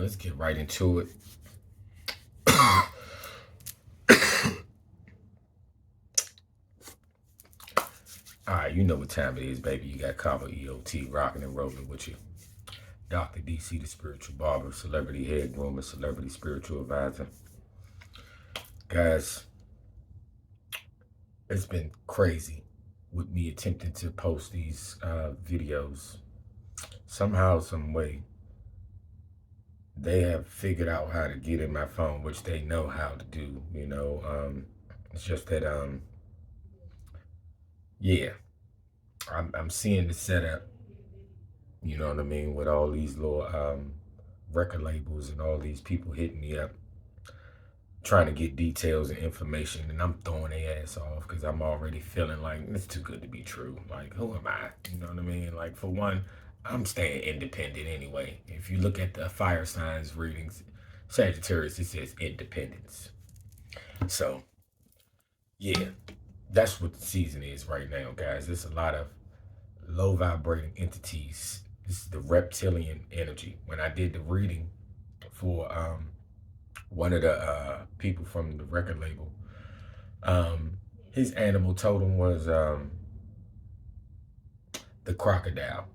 Let's get right into it. All right, you know what time it is, baby. You got Cabo EOT rocking and rolling with you. Dr. DC, the spiritual barber, celebrity head groomer, celebrity spiritual advisor. Guys, it's been crazy with me attempting to post these videos. Somehow, some way, they have figured out how to get in my phone, which they know how to do. It's just that yeah, I'm seeing the setup, you know what I mean, with all these little record labels and all these people hitting me up trying to get details and information, and I'm throwing their ass off because I'm already feeling like it's too good to be true. Like, who am I? You know what I mean? Like, for one, I'm staying independent anyway. If you look at the fire signs readings, Sagittarius, it says independence. So, yeah, that's what the season is right now, guys. There's a lot of low vibrating entities. This is the reptilian energy. When I did the reading for one of the people from the record label, his animal totem was the crocodile,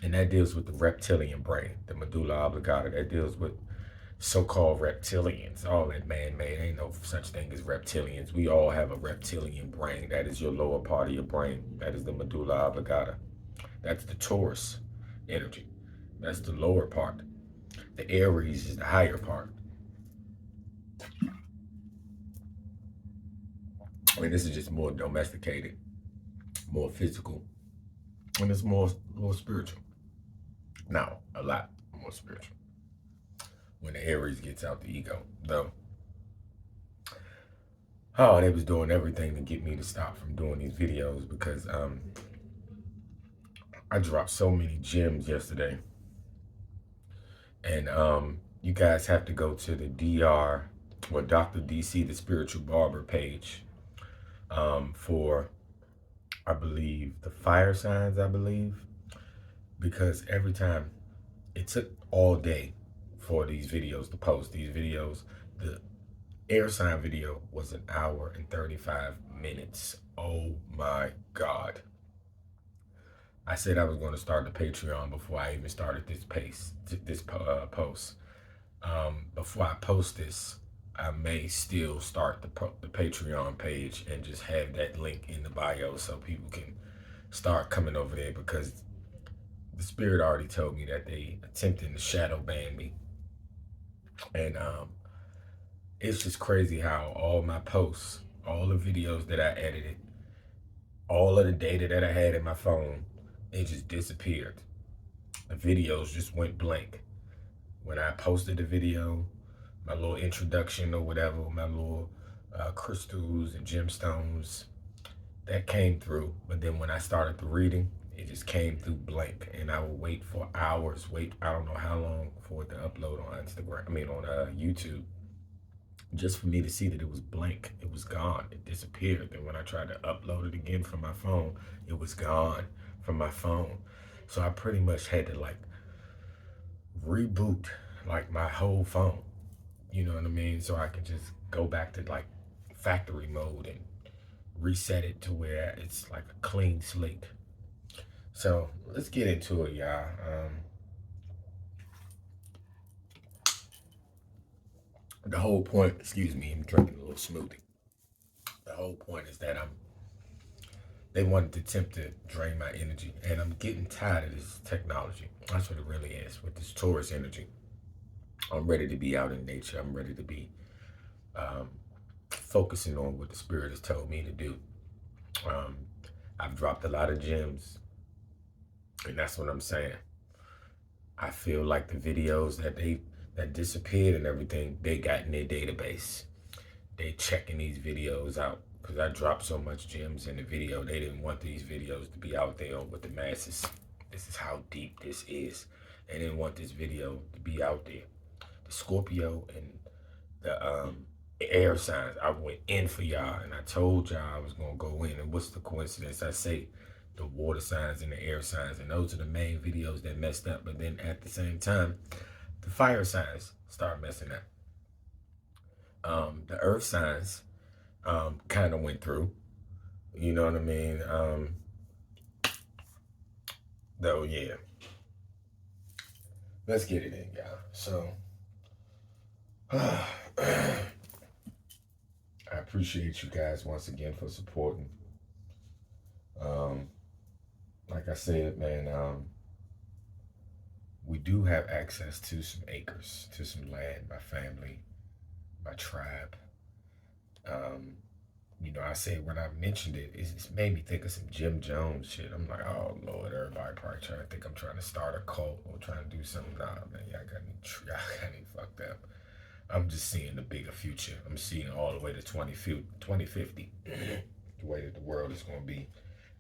and that deals with the reptilian brain, the medulla oblongata. That deals with so-called reptilians. All that man-made. Ain't no such thing as reptilians. We all have a reptilian brain. That is your lower part of your brain. That is the medulla oblongata. That's the Taurus energy. That's the lower part. The Aries is the higher part. I mean, this is just more domesticated, more physical, and it's more spiritual. Now, a lot more spiritual when the Aries gets out the ego, though. Oh, they was doing everything to get me to stop from doing these videos because I dropped so many gems yesterday. And you guys have to go to the DR or Dr. DC, the spiritual barber page for, I believe, the fire signs, I believe. Because every time, it took all day for these videos to post. These videos, the air sign video was 1 hour and 35 minutes. Oh my God. I said I was going to start the Patreon before I even started this post. Before I post this, I may still start the Patreon page and just have that link in the bio so people can start coming over there, because the spirit already told me that they attempting to shadow ban me. And it's just crazy how all my posts, all the videos that I edited, all of the data that I had in my phone, it just disappeared. The videos just went blank. When I posted the video, my little introduction or whatever, my little crystals and gemstones, that came through. But then when I started the reading, it just came through blank. And I would wait for hours, I don't know how long for it to upload on on YouTube, just for me to see that it was blank. It was gone. It disappeared. And when I tried to upload it again from my phone, it was gone from my phone. So I pretty much had to reboot my whole phone. You know what I mean? So I could just go back to factory mode and reset it to where it's like a clean slate. So let's get into it, y'all. The whole point, excuse me, I'm drinking a little smoothie. The whole point is that they wanted to attempt to drain my energy, and I'm getting tired of this technology. That's what it really is with this Taurus energy. I'm ready to be out in nature. I'm ready to be focusing on what the spirit has told me to do. I've dropped a lot of gems, and that's what I'm saying. I feel like the videos that disappeared and everything, they got in their database. They checking these videos out because I dropped so much gems in the video. They didn't want these videos to be out there with the masses. This is how deep this is. They didn't want this video to be out there. The Scorpio and the air signs, I went in for y'all, and I told y'all I was going to go in. And what's the coincidence? I say the water signs and the air signs, and those are the main videos that messed up. But then at the same time, the fire signs, start messing up. The earth signs kind of went through. You know what I mean? Though, yeah. Let's get it in, y'all. So, I appreciate you guys once again for supporting. Um, like I said, man, we do have access to some acres, to some land, my family, my tribe. Um, you know, I said when I mentioned it, it's made me think of some Jim Jones shit. I'm like, oh Lord, everybody probably trying to think I'm trying to start a cult or trying to do something. Nah, man, y'all got me fucked up. I'm just seeing the bigger future. I'm seeing all the way to 2050, the way that the world is going to be.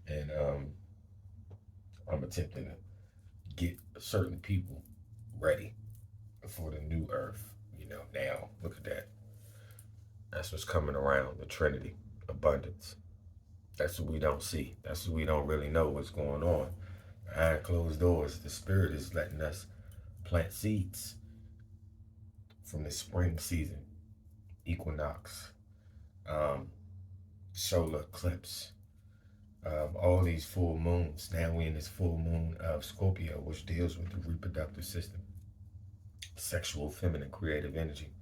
And I'm attempting to get certain people ready for the new earth. You know, now, look at that. That's what's coming around, the Trinity, abundance. That's what we don't see. That's what we don't really know what's going on. Behind closed doors, the Spirit is letting us plant seeds from the spring season, equinox, um, solar eclipse, all these full moons. Now we're in this full moon of Scorpio, which deals with the reproductive system, sexual, feminine, creative energy,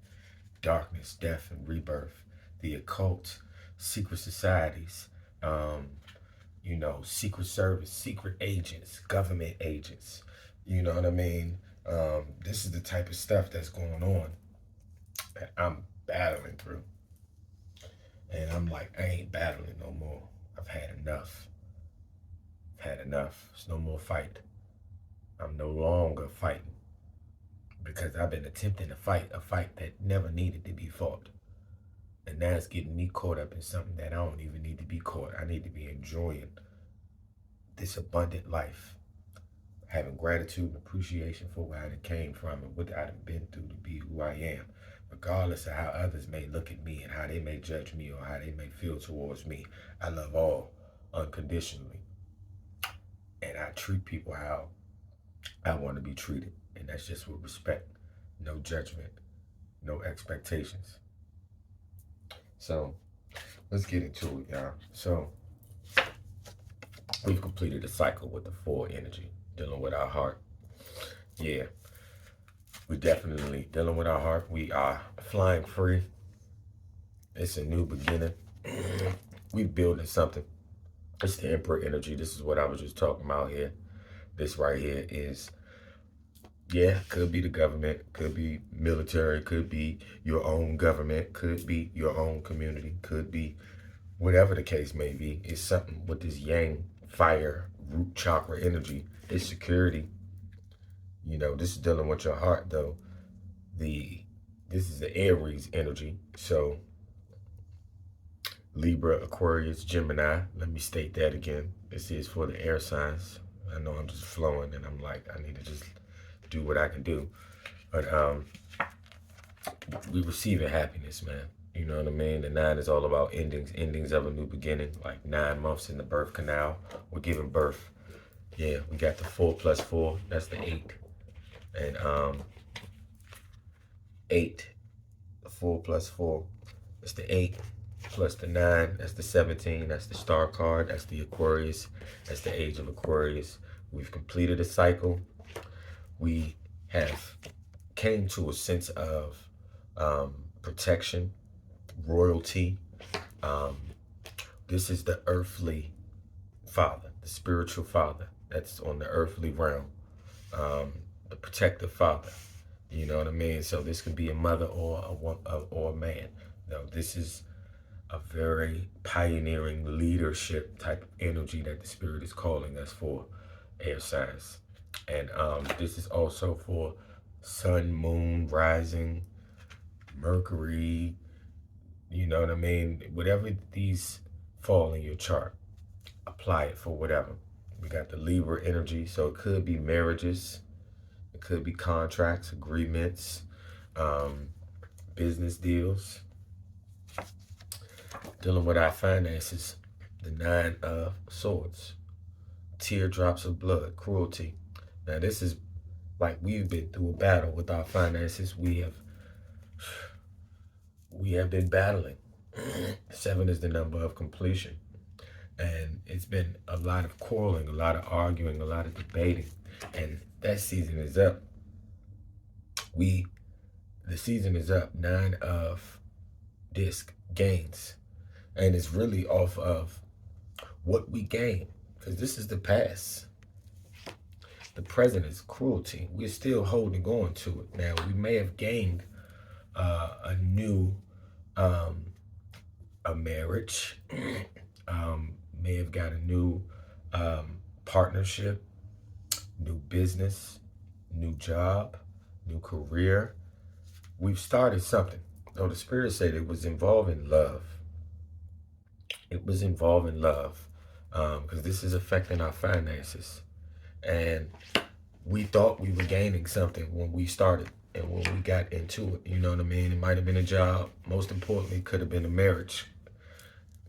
darkness, death, and rebirth, the occult, secret societies, um, you know, secret service, secret agents, government agents. You know what I mean? This is the type of stuff that's going on that I'm battling through. And I'm like, I ain't battling no more. I've had enough. I've had enough. There's no more fight. I'm no longer fighting because I've been attempting to fight a fight that never needed to be fought. And now it's getting me caught up in something that I don't even need to be caught. I need to be enjoying this abundant life, having gratitude and appreciation for where I came from and what I've been through to be who I am, regardless of how others may look at me and how they may judge me or how they may feel towards me. I love all unconditionally. And I treat people how I want to be treated. And that's just with respect, no judgment, no expectations. So let's get into it, y'all. So we've completed a cycle with the 4 energy, dealing with our heart. Yeah, we're definitely dealing with our heart. We are flying free. It's a new beginning. We're building something. It's the Emperor energy. This is what I was just talking about here. This right here is, yeah, could be the government, could be military, could be your own government, could be your own community, could be whatever the case may be. It's something with this yang, fire, root chakra energy. It's security. You know, this is dealing with your heart, though. This is the Aries energy. So Libra, Aquarius, Gemini. Let me state that again. This is for the air signs. I know I'm just flowing and I'm like, I need to just do what I can do. But we receiving happiness, man. You know what I mean? The 9 is all about endings of a new beginning, like 9 months in the birth canal. We're giving birth. Yeah, we got the 4 plus 4, that's the 8. And 8, the 4 plus 4, that's the 8. Plus the 9, that's the 17, that's the star card, that's the Aquarius, that's the age of Aquarius. We've completed a cycle. We have came to a sense of protection, royalty. This is the earthly father, the spiritual father that's on the earthly realm, the protective father. You know what I mean? So this could be a mother or a man. No, this is a very pioneering leadership type of energy that the Spirit is calling us for, air signs. And this is also for sun, moon, rising, Mercury, you know what I mean? Whatever these fall in your chart, apply it for whatever. We got the Libra energy, so it could be marriages, it could be contracts, agreements, business deals. Dealing with our finances, the 9 of Swords, teardrops of blood, cruelty. Now this is Like, we've been through a battle with our finances. We have been battling. 7 is the number of completion. And it's been a lot of quarreling, a lot of arguing, a lot of debating. And that season is up. The season is up. 9 of disc gains. And it's really off of what we gain. Because this is the past. The present is cruelty. We're still holding on to it. Now, we may have gained a new a marriage, may have got a new partnership, new business, new job, new career. We've started something. Though the Spirit said it was involving love. It was involving love, because this is affecting our finances. And we thought we were gaining something when we started and when we got into it. You know what I mean? It might have been a job. Most importantly, it could have been a marriage,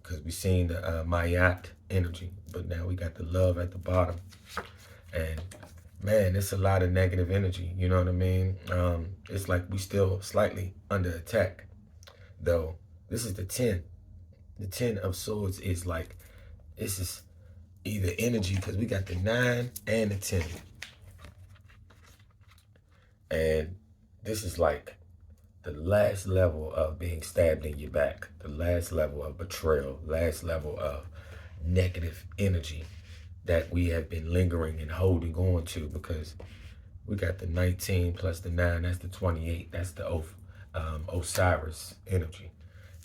because we seen the Mayat energy. But now we got the love at the bottom. And man, it's a lot of negative energy. You know what I mean? It's like we still slightly under attack. Though this is the 10. The 10 of swords is like, this is either energy, because we got the 9 and the 10. And this is like the last level of being stabbed in your back, the last level of betrayal, last level of negative energy that we have been lingering and holding on to, because we got the 19 plus the 9, that's the 28, that's the Osiris energy.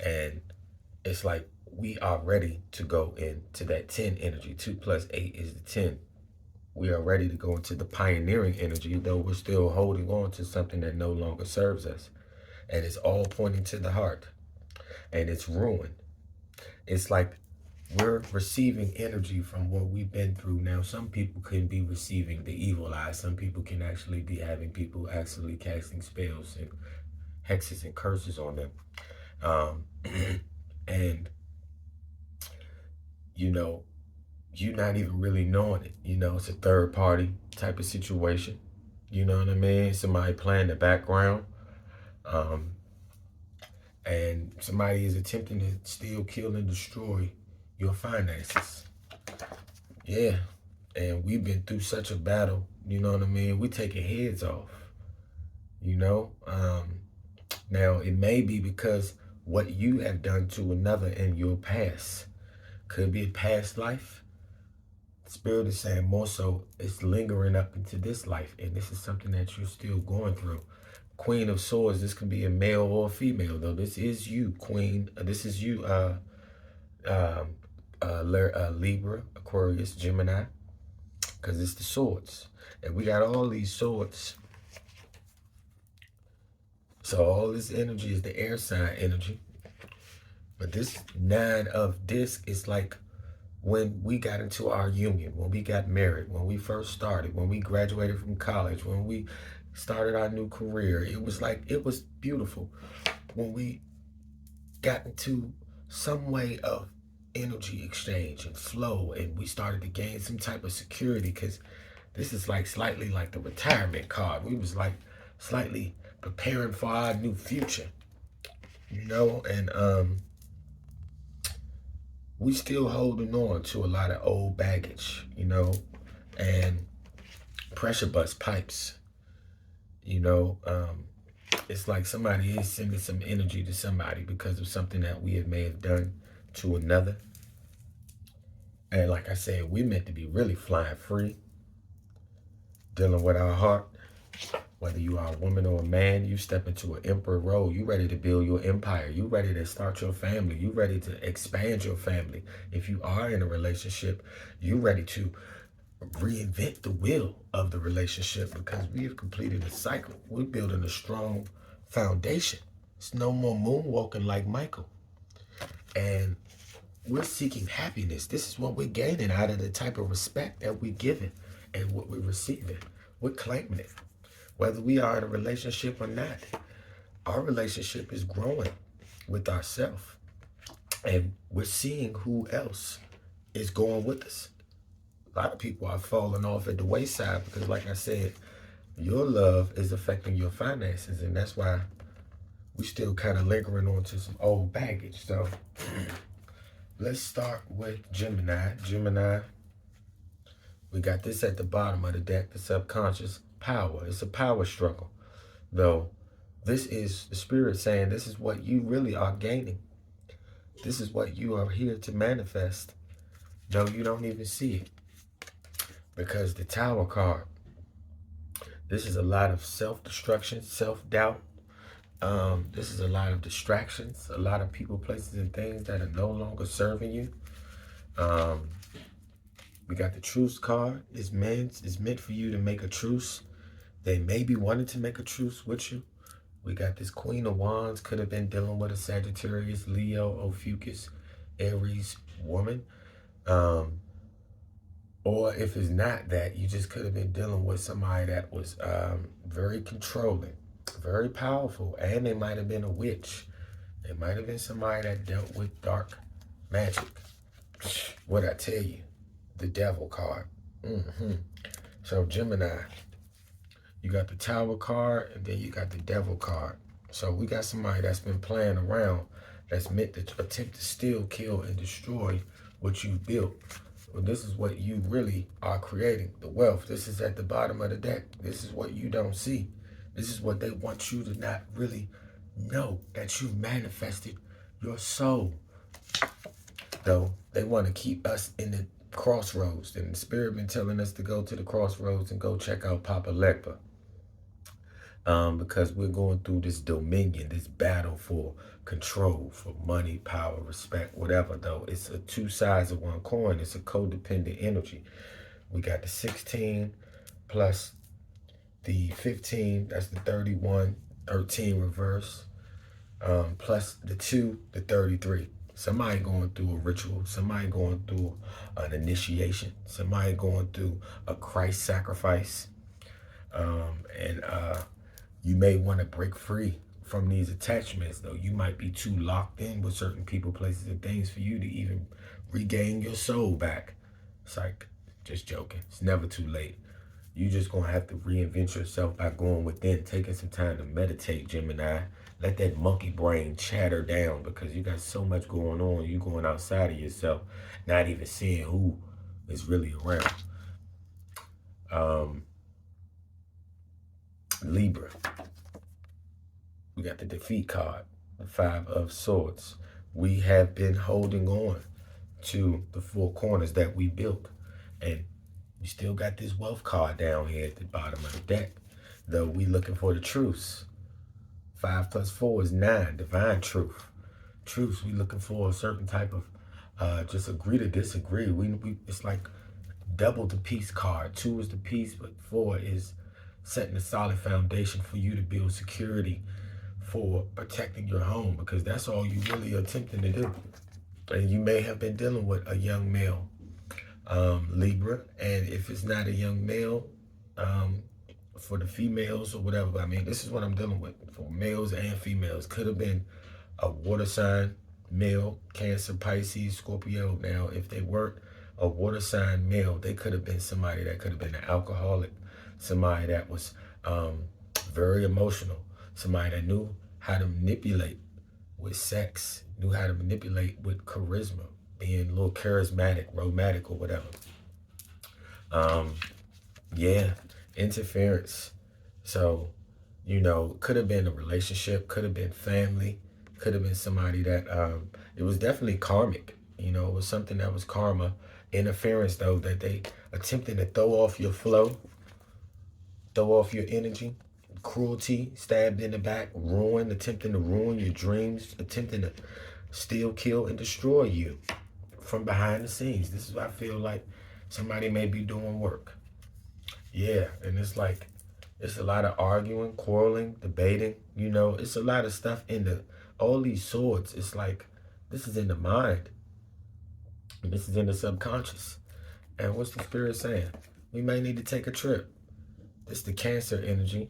And it's like we are ready to go into that 10 energy. 2 plus 8 is the 10. We are ready to go into the pioneering energy, though we're still holding on to something that no longer serves us. And it's all pointing to the heart. And it's ruin. It's like we're receiving energy from what we've been through. Now, some people can be receiving the evil eye. Some people can actually be having people actually casting spells and hexes and curses on them. And, you know, you're not even really knowing it. You know, it's a third party type of situation. You know what I mean? Somebody playing the background. And somebody is attempting to steal, kill, and destroy your finances. Yeah. And we've been through such a battle. You know what I mean? We taking heads off. You know? Now, it may be because what you have done to another in your past. Could be a past life. Spirit is saying more so it's lingering up into this life, and this is something that you're still going through. Queen of Swords, this can be a male or a female, though. This is you, Queen. This is you, Libra, Aquarius, Gemini, because it's the swords. And we got all these swords. So all this energy is the air sign energy. But this 9 of disc is like when we got into our union, when we got married, when we first started, when we graduated from college, when we started our new career. It was like, it was beautiful when we got into some way of energy exchange and flow, and we started to gain some type of security, because this is like slightly like the retirement card. We was like slightly preparing for our new future, you know. And we still holding on to a lot of old baggage, you know, and pressure bust pipes, you know. It's like somebody is sending some energy to somebody because of something that we may have done to another. And like I said, we're meant to be really flying free, dealing with our heart. Whether you are a woman or a man, you step into an emperor role. You ready to build your empire. You ready to start your family. You ready to expand your family. If you are in a relationship, you ready to reinvent the wheel of the relationship, because we have completed a cycle. We're building a strong foundation. It's no more moonwalking like Michael. And we're seeking happiness. This is what we're gaining out of the type of respect that we're giving and what we're receiving. We're claiming it. Whether we are in a relationship or not, our relationship is growing with ourselves. And we're seeing who else is going with us. A lot of people are falling off at the wayside because, like I said, your love is affecting your finances, and that's why we still kind of lingering on to some old baggage. So let's start with Gemini. Gemini, we got this at the bottom of the deck, the subconscious power. It's a power struggle, though. This is the spirit saying this is what you really are gaining. This is what you are here to manifest, though you don't even see it. Because the Tower card, this is a lot of self-destruction, self-doubt. This is a lot of distractions, a lot of people, places, and things that are no longer serving you. We got the truce card. It's meant for you to make a truce. They may be wanting to make a truce with you. We got this Queen of Wands, could have been dealing with a Sagittarius, Leo, Ophiuchus, Aries woman. Or if it's not that, you just could have been dealing with somebody that was very controlling, very powerful, and they might have been a witch. They might have been somebody that dealt with dark magic. What I tell you, the Devil card. So Gemini, you got the Tower card, and then you got the Devil card. So we got somebody that's been playing around, that's meant to attempt to steal, kill, and destroy what you've built. Well, this is what you really are creating, the wealth. This is at the bottom of the deck. This is what you don't see. This is what they want you to not really know, that you've manifested your soul. Though they want to keep us in the crossroads. And the spirit been telling us to go to the crossroads and go check out Papa Legba. Because we're going through this dominion, this battle for control, for money, power, respect, whatever. Though it's a two sides of one coin. It's a codependent energy. We got the 16 plus the 15, that's the 31, 13 reverse, plus the 2, the 33. Somebody going through a ritual, somebody going through an initiation, somebody going through a Christ sacrifice. You may want to break free from these attachments, though. You might be too locked in with certain people, places, and things for you to even regain your soul back. It's like, just joking. It's never too late. You just going to have to reinvent yourself by going within, taking some time to meditate, Gemini. Let that monkey brain chatter down, because you got so much going on. You going outside of yourself, not even seeing who is really around. Libra. We got the defeat card, the 5 of Swords. We have been holding on to the 4 corners that we built. And you still got this wealth card down here at the bottom of the deck, though we looking for the truce. 5 plus 4 is 9, divine truth. Truce, we looking for a certain type of just agree to disagree. It's like double the peace card. 2 is the peace, but 4 is setting a solid foundation for you to build security for protecting your home, because that's all you really are attempting to do. And you may have been dealing with a young male, Libra, and if it's not a young male, for the females or whatever, I mean, this is what I'm dealing with for males and females. Could have been a water sign male, Cancer, Pisces, Scorpio. Now, if they weren't a water sign male, they could have been somebody that could have been an alcoholic, somebody that was very emotional, somebody that knew how to manipulate with sex, knew how to manipulate with charisma, being a little charismatic, romantic, or whatever. Yeah, interference. So, you know, could have been a relationship, could have been family, could have been somebody that, it was definitely karmic. You know, it was something that was karma. Interference, though, that they attempted to throw off your flow, throw off your energy. Cruelty, stabbed in the back, ruin, attempting to ruin your dreams, attempting to steal, kill, and destroy you from behind the scenes. This is what I feel like somebody may be doing work. Yeah, and it's like, it's a lot of arguing, quarreling, debating. You know, it's a lot of stuff in all these swords. It's like, this is in the mind. And this is in the subconscious. And what's the spirit saying? We may need to take a trip. This is the Cancer energy.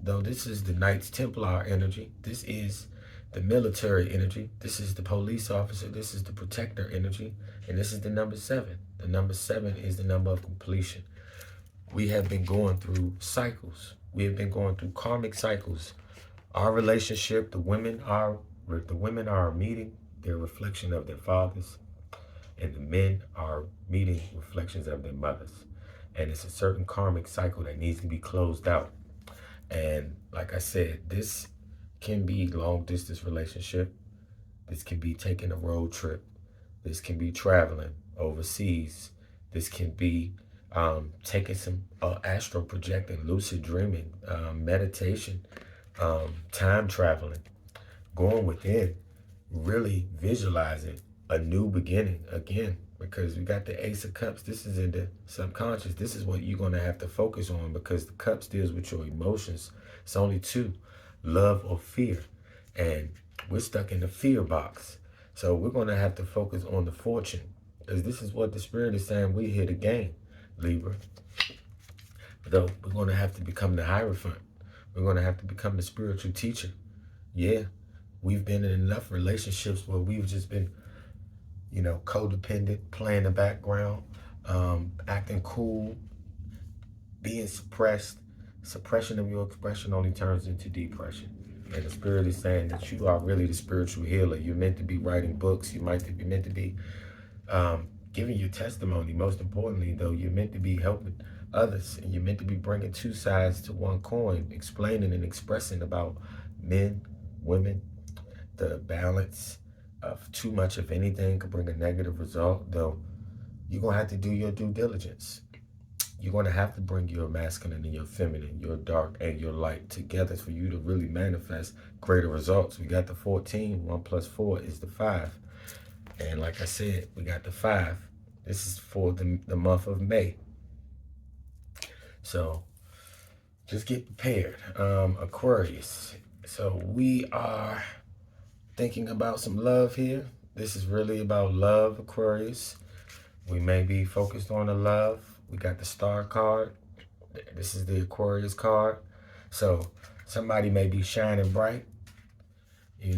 Though this is the Knights Templar energy. This is the military energy. This is the police officer. This is the protector energy. And this is the number 7. The number 7 is the number of completion. We have been going through cycles. We have been going through karmic cycles. Our relationship, the women are meeting their reflection of their fathers, and the men are meeting reflections of their mothers. And it's a certain karmic cycle that needs to be closed out. And like I said, this can be long distance relationship. This can be taking a road trip. This can be traveling overseas. This can be taking some astral projecting, lucid dreaming, meditation, time traveling, going within, really visualizing a new beginning again, because we got the Ace of Cups. This is in the subconscious. This is what you're going to have to focus on, because the Cups deals with your emotions. It's only two, love or fear. And we're stuck in the fear box. So we're going to have to focus on the fortune, because this is what the Spirit is saying we're here to gain, Libra. Though we're going to have to become the Hierophant. We're going to have to become the spiritual teacher. Yeah, we've been in enough relationships where we've just been, codependent, playing the background, acting cool, being suppressed. Suppression of your expression only turns into depression. And the Spirit is saying that you are really the spiritual healer. You're meant to be writing books. You might be meant to be giving your testimony. Most importantly, though, you're meant to be helping others. And you're meant to be bringing two sides to one coin, explaining and expressing about men, women, the balance of too much of anything could bring a negative result. Though you're going to have to do your due diligence. You're going to have to bring your masculine and your feminine, your dark and your light together for you to really manifest greater results. We got the 14. 1 plus 4 is the 5. And like I said, we got the 5. This is for the month of May. So just get prepared. Aquarius. So we are thinking about some love here. This is really about love, Aquarius. We may be focused on the love. We got the Star card. This is the Aquarius card. So somebody may be shining bright. You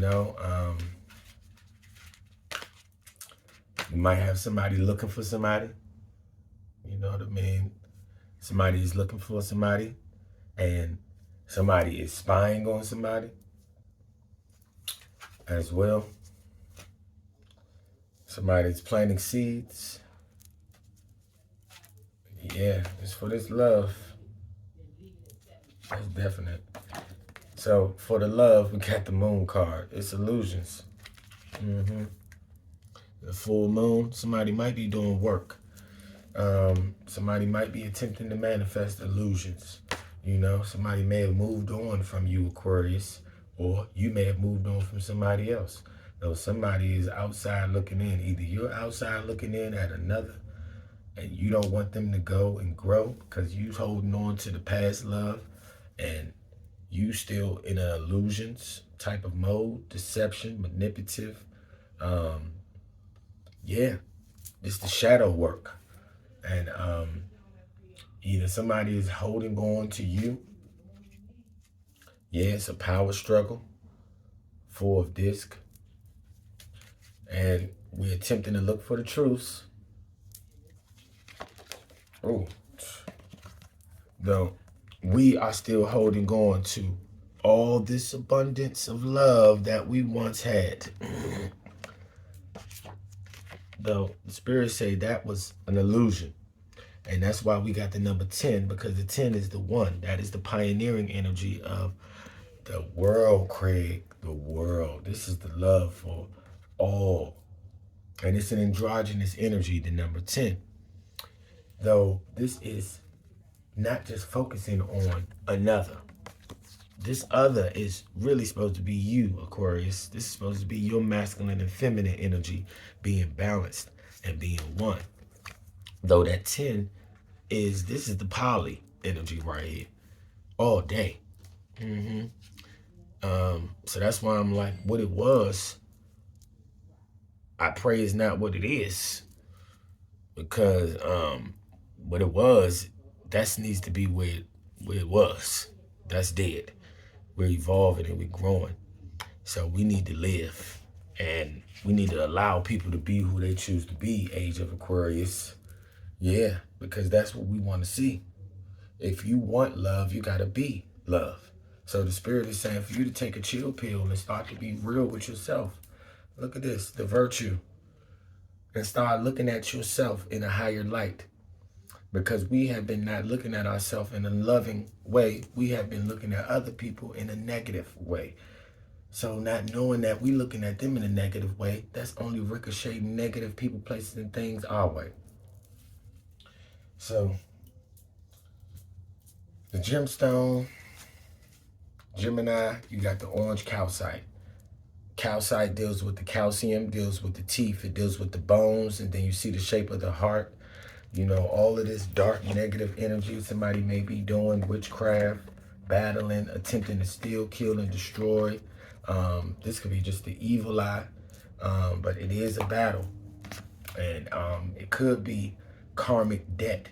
might have somebody looking for somebody. You know what I mean? Somebody is looking for somebody, and somebody is spying on somebody as well. Somebody's planting seeds. Yeah, it's for this love. That's definite. So for the love, we got the Moon card. It's illusions. The full moon, somebody might be doing work. Somebody might be attempting to manifest illusions. Somebody may have moved on from you, Aquarius, or you may have moved on from somebody else. Though somebody is outside looking in. Either you're outside looking in at another, and you don't want them to go and grow because you're holding on to the past love, and you still in an illusions type of mode, deception, manipulative. Yeah, it's the shadow work. And either somebody is holding on to you. Yeah, it's a power struggle. 4 of disc. And we're attempting to look for the truths. Oh, though we are still holding on to all this abundance of love that we once had. Though the Spirit say that was an illusion. And that's why we got the number 10, because the 10 is the 1. That is the pioneering energy of the world, Craig. The world. This is the love for all. And it's an androgynous energy, the number 10. Though this is not just focusing on another. This other is really supposed to be you, Aquarius. This is supposed to be your masculine and feminine energy being balanced and being one. Though that 10 this is the poly energy right here. All day. So that's why I'm like, what it was, I pray is not what it is. Because what it was, that needs to be where it was. That's dead. We're evolving and we're growing. So we need to live. And we need to allow people to be who they choose to be, Age of Aquarius. Yeah, because that's what we want to see. If you want love, you got to be love. So the spirit is saying for you to take a chill pill and start to be real with yourself. Look at this, the virtue, and start looking at yourself in a higher light. Because we have been not looking at ourselves in a loving way. We have been looking at other people in a negative way. So not knowing that we looking at them in a negative way, that's only ricocheting negative people, places, and things our way. So the gemstone, Gemini, you got the orange calcite. Calcite deals with the calcium, deals with the teeth, it deals with the bones, and then you see the shape of the heart. You know, all of this dark negative energy somebody may be doing, witchcraft, battling, attempting to steal, kill, and destroy. This could be just the evil eye, but it is a battle. And it could be karmic debt,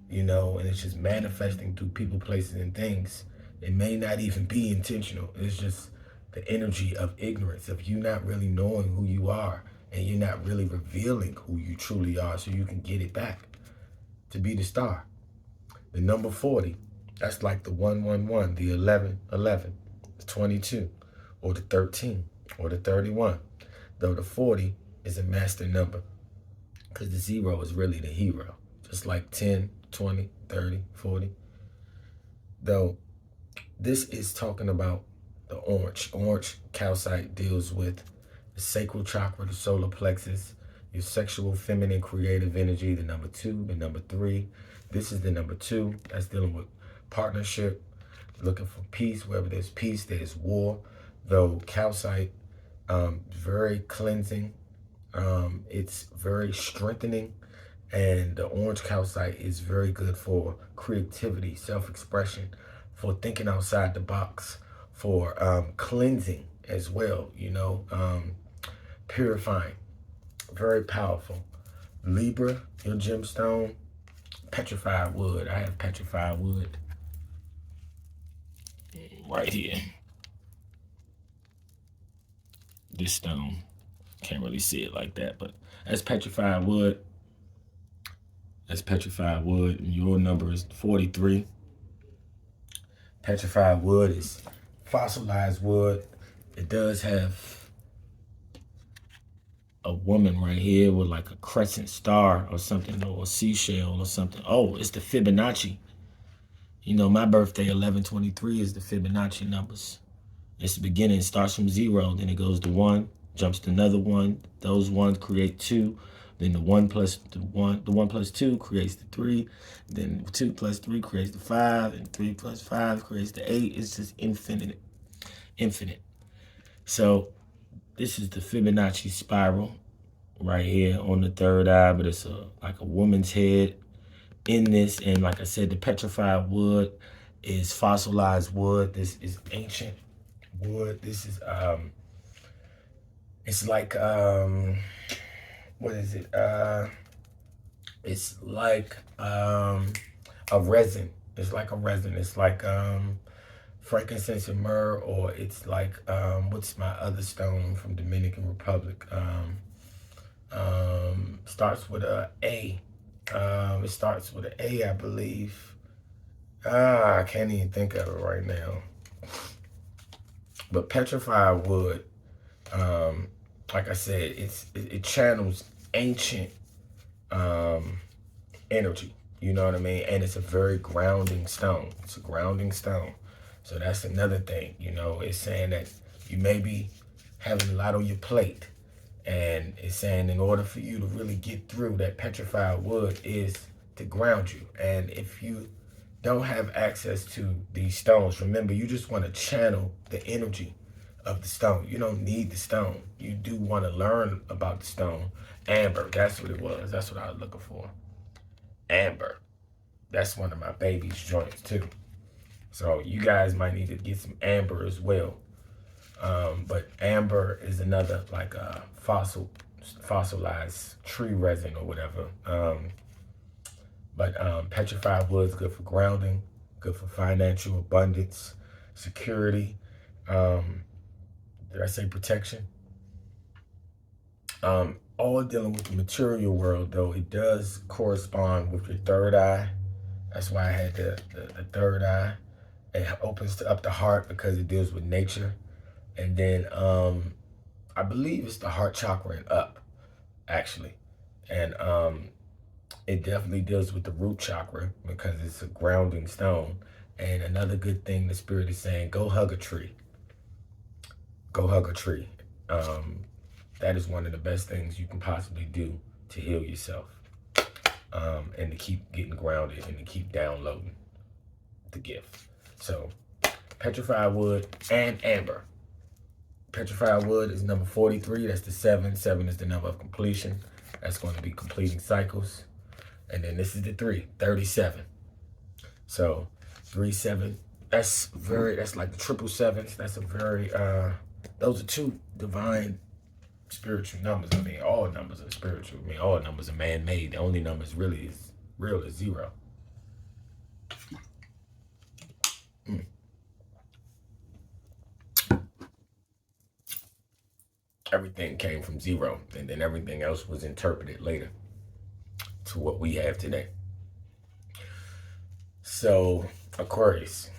you know, and it's just manifesting through people, places, and things. It may not even be intentional. It's just the energy of ignorance, of you not really knowing who you are, and you're not really revealing who you truly are so you can get it back to be the star. The number 40, that's like the 111, the 1111, the 22, or the 13, or the 31. Though the 40 is a master number, because the 0 is really the hero. Just like 10, 20, 30, 40. Though this is talking about the orange. Orange calcite deals with the sacral chakra, the solar plexus, your sexual, feminine, creative energy, the number 2, the number 3. This is the number 2. That's dealing with partnership, looking for peace. Wherever there's peace, there's war. Though calcite, very cleansing. It's very strengthening. And the orange calcite is very good for creativity, self-expression, for thinking outside the box, for cleansing as well, you know, purifying. Very powerful. Libra, your gemstone, petrified wood. I have petrified wood right here. This stone, can't really see it like that, but that's petrified wood. That's petrified wood, and your number is 43. Petrified wood is fossilized wood. It does have a woman right here with like a crescent star or something, or a seashell or something. Oh, it's the Fibonacci. You know, my birthday, 1123, is the Fibonacci numbers. It's the beginning. It starts from 0, then it goes to 1, jumps to another 1. Those ones create 2. Then the 1 plus 2 creates the 3. Then 2 plus 3 creates the 5. And 3 plus 5 creates the 8. It's just infinite. Infinite. So this is the Fibonacci spiral right here on the third eye, but it's like a woman's head in this. And like I said, the petrified wood is fossilized wood. This is ancient wood. This is it's like what is it? It's like a resin. It's like a resin. It's like frankincense and myrrh, or it's like what's my other stone from Dominican Republic? Starts with a A. It starts with an A, I believe. I can't even think of it right now. But petrified wood, like I said, it channels ancient energy. You know what I mean? And it's a very grounding stone. It's a grounding stone. So that's another thing. You know, it's saying that you may be having a lot on your plate. And it's saying in order for you to really get through, that petrified wood is to ground you. And if you don't have access to these stones, remember, you just want to channel the energy of the stone. You don't need the stone. You do want to learn about the stone. Amber, that's what it was. That's what I was looking for. Amber. That's one of my baby's joints too. So you guys might need to get some amber as well. But amber is another like a fossilized tree resin or whatever. But petrified wood is good for grounding, good for financial abundance, security. Did I say protection? All dealing with the material world, though, it does correspond with your third eye, That's why I had the third eye. It opens up the heart because it deals with nature. And then I believe it's the heart chakra and up, actually. And it definitely deals with the root chakra because it's a grounding stone. And another good thing the spirit is saying, go hug a tree. Go hug a tree. That is one of the best things you can possibly do to heal yourself. And to keep getting grounded and to keep downloading the gift. So, petrified wood and amber. Petrified wood is number 43. That's the 7. 7 is the number of completion. That's going to be completing cycles. And then this is the 3, 37. So 3, 7. That's like the triple sevens. That's a very those are two divine spiritual numbers. I mean, all numbers are spiritual. I mean, all numbers are man-made. The only numbers really is real is 0. Everything came from 0, and then everything else was interpreted later to what we have today. So, Aquarius,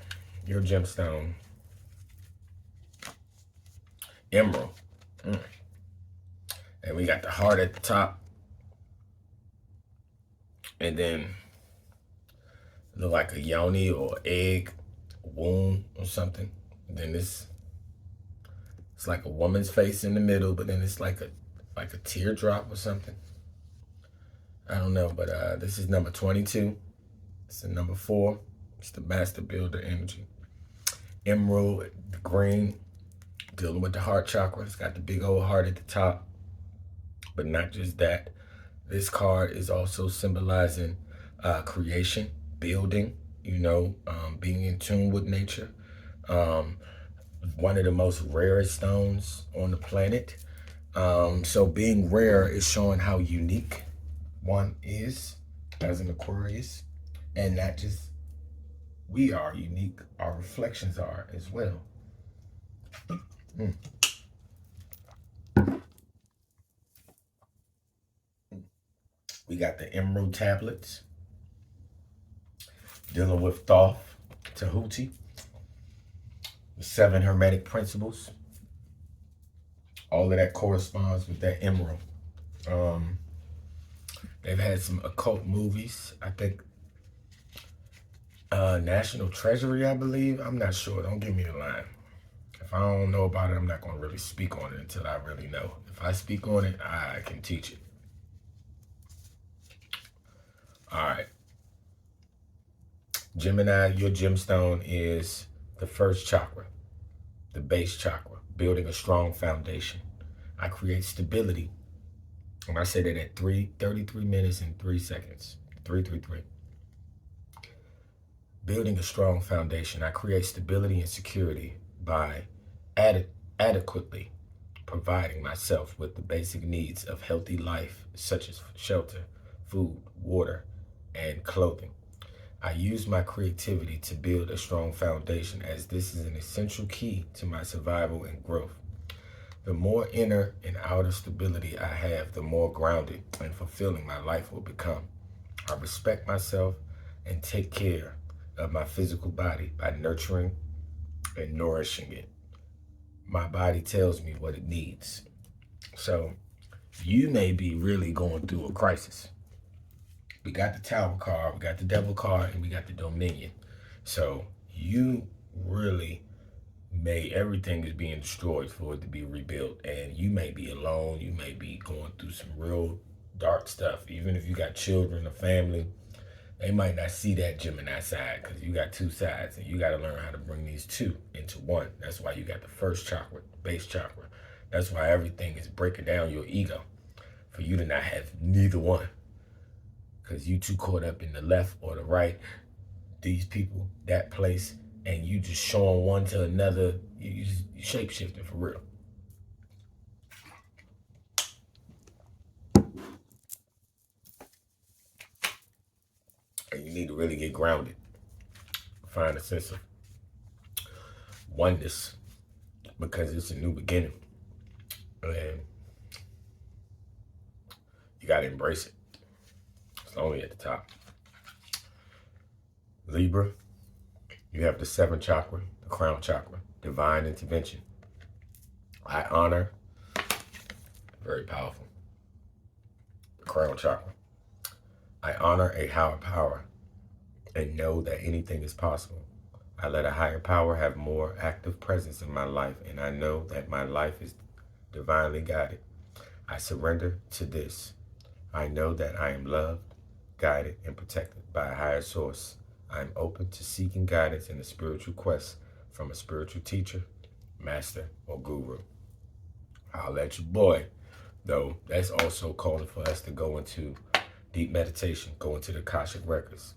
your gemstone, emerald. And we got the heart at the top. And then look like a yoni or egg, a womb or something. And then it's like a woman's face in the middle, but then it's like a teardrop or something. I don't know, but this is number 22. It's the number 4. It's the master builder energy. Emerald, the green, dealing with the heart chakra. It's got the big old heart at the top. But not just that. This card is also symbolizing creation, building, being in tune with nature. One of the most rarest stones on the planet. So being rare is showing how unique one is as an Aquarius. And not just we are unique, our reflections are as well. We got the emerald tablets, dealing with Thoth, Tahuti, the 7 hermetic principles. All of that corresponds with that emerald. They've had some occult movies. I think National Treasury, I believe. I'm not sure. Don't give me the line. If I don't know about it, I'm not going to really speak on it until I really know. If I speak on it, I can teach it. All right. Gemini, your gemstone is the first chakra, the base chakra, building a strong foundation. I create stability. And I say that at 33 minutes and 3 seconds. 333. Building a strong foundation. I create stability and security by adequately providing myself with the basic needs of healthy life, such as shelter, food, water, and clothing. I use my creativity to build a strong foundation, as this is an essential key to my survival and growth. The more inner and outer stability I have, the more grounded and fulfilling my life will become. I respect myself and take care of my physical body by nurturing and nourishing it. My body tells me what it needs. So you may be really going through a crisis. We got the Tower card, we got the Devil card, and we got the Dominion. So you really everything is being destroyed for it to be rebuilt. And you may be alone. You may be going through some real dark stuff. Even if you got children, a family, they might not see that Gemini side because you got 2 sides. And you got to learn how to bring these 2 into one. That's why you got the first chakra, base chakra. That's why everything is breaking down your ego. For you to not have neither one. Because you too caught up in the left or the right, these people, that place, and you just showing one to another. You shape shifting for real. And you need to really get grounded. Find a sense of oneness, because it's a new beginning. And you got to embrace it. It's only at the top. Libra, you have the 7th chakra, the crown chakra, divine intervention. I honor, very powerful, the crown chakra. I honor a higher power and know that anything is possible. I let a higher power have more active presence in my life, and I know that my life is divinely guided. I surrender to this. I know that I am loved, guided, and protected by a higher source. I am open to seeking guidance in a spiritual quest from a spiritual teacher, master, or guru. I'll let you boy, though, that's also calling for us to go into deep meditation, go into the Akashic records,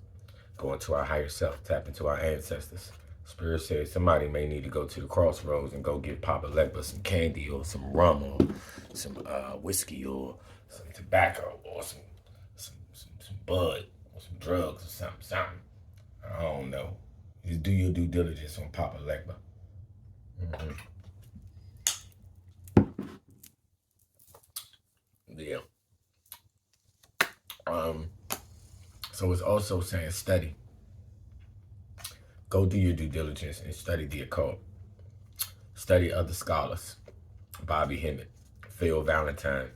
go into our higher self, tap into our ancestors. Spirit says somebody may need to go to the crossroads and go give Papa Legba some candy or some rum or some whiskey or some tobacco or some bud or some drugs or something. I don't know. Just do your due diligence on Papa Legba. Yeah. So it's also saying study. Go do your due diligence and study the occult. Study other scholars. Bobby Hemmett, Phil Valentine,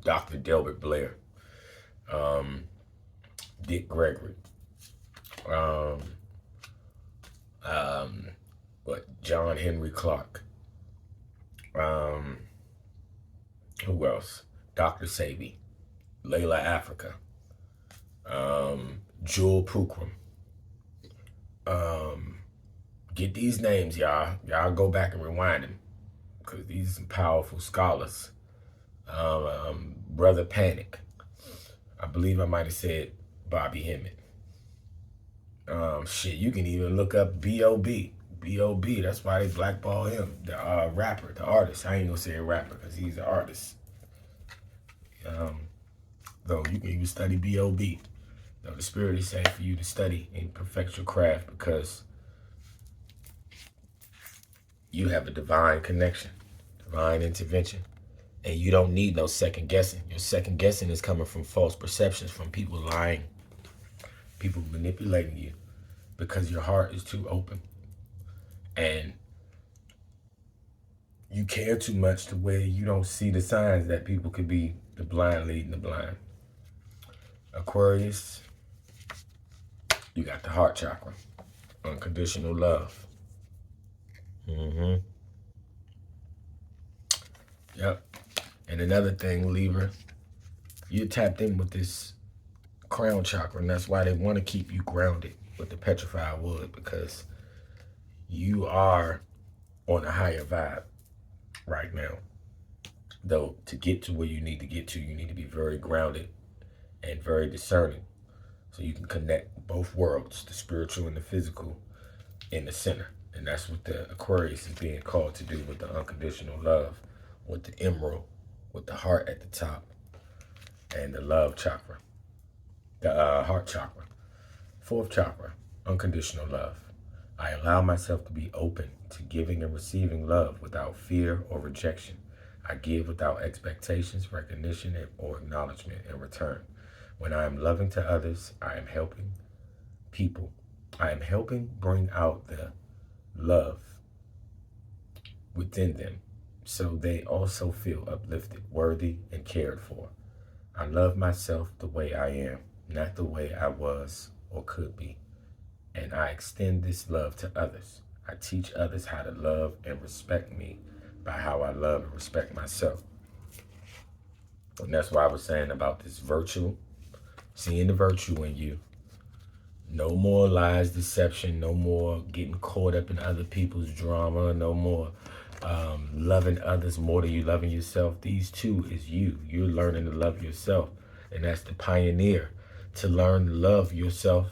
Dr. Delbert Blair, Dick Gregory, John Henry Clark, who else? Dr. Sabi, Layla Africa, Jewel Pookrum. Get these names, y'all. Y'all go back and rewind them, because these are some powerful scholars. Brother Panic. I believe I might have said Bobby Hemmett. Shit, you can even look up B.O.B. B.O.B. That's why they blackball him. The rapper, the artist. I ain't gonna say a rapper because he's an artist. Though you can even study B.O.B. Though the Spirit is saying for you to study and perfect your craft because you have a divine connection, divine intervention, and you don't need no second guessing. Your second guessing is coming from false perceptions, from people lying, people manipulating you because your heart is too open and you care too much to where you don't see the signs that people could be the blind leading the blind. Aquarius, you got the heart chakra, unconditional love. Yep. And another thing, Libra, you're tapped in with this crown chakra, and that's why they want to keep you grounded with the petrified wood, because you are on a higher vibe right now. Though to get to where you need to get to, you need to be very grounded and very discerning, so you can connect both worlds, the spiritual and the physical, in the center. And that's what the Aquarius is being called to do with the unconditional love, with the emerald, with the heart at the top, and the love chakra, the heart chakra. 4th chakra, unconditional love. I allow myself to be open to giving and receiving love without fear or rejection. I give without expectations, recognition, or acknowledgement in return. When I am loving to others, I am helping people. I am helping bring out the love within them so they also feel uplifted, worthy, and cared for. I love myself the way I am, not the way I was or could be. And I extend this love to others. I teach others how to love and respect me by how I love and respect myself. And that's why I was saying about this virtue, seeing the virtue in you. No more lies, deception, no more getting caught up in other people's drama, no more loving others more than you loving yourself. These two is you. You're learning to love yourself. And that's the pioneer. To learn to love yourself,